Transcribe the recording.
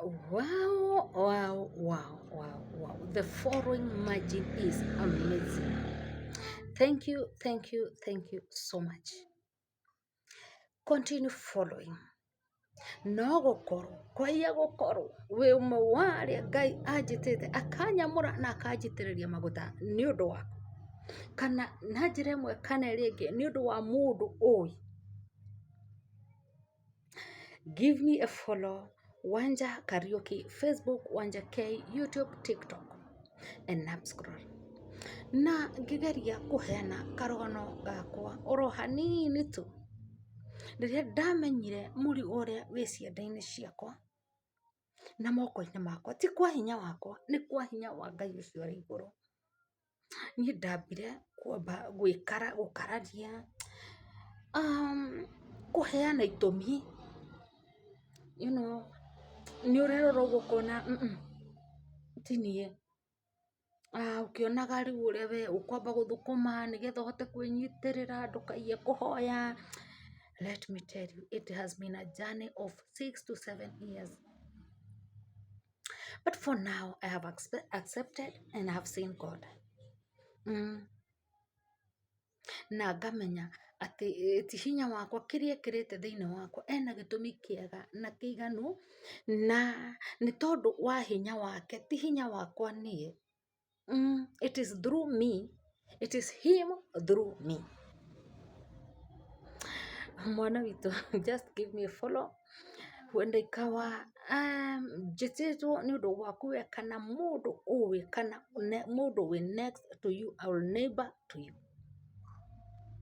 Wow, wow, wow, wow, wow. The following margin is amazing. Thank you so much. Continue following. No gũkorwo kwaiya gũkorwo wĩ ũmwe wa arĩa Ngai anjĩtĩte akanyamũra na akanjitĩrĩria maguta nĩ ũndũ waku, kana na njĩra ĩmwe kana ĩrĩa ĩngĩ nĩ ũndũ wa mũndũ ũyũ. Give me a follow. Wanja Kariuki, Facebook, Wanja K, YouTube, TikTok, and Napscroll. Na ngigeria kuheana karũgano gakwa oro hanini tu rĩrĩa ndamenyire mũrigo ũrĩa wĩ ciande-inĩ ciakwa na moko-inĩ makwa, ti kwa hinya wakwa, nĩ kwa hinya wa Ngai ũcio ũrĩ igũrũ. Niĩ ndambire kwamba gũkararia kũheana itũmi, you know, nĩ ũrerora ũguo ũkona ti niĩ. Ũkĩonaga rĩu ũrĩa we ũkwamba gũthũkũma nĩgetha ũhote kwĩnyitĩrĩra ndũkaiye kũhoya. Let me tell you, it has been a journey of 6 to 7 years. But for now, I have accepted and I have seen God. Na ngamenya atĩ ti hinya wakwa, kĩrĩa ekĩrĩte thĩinĩ wakwa ena gĩtũmi kĩega na kĩiganu, na nĩ tondũ wa hinya wake, ti hinya wakwa niĩ. It is through me. It is him through me. Mwana witũ, just give me a follow. Wenda ikawa njĩtĩtwo nĩ ũndũ waku we kana mũndũ ũĩ kana mũndũ wĩ next to you, our neighbor to you.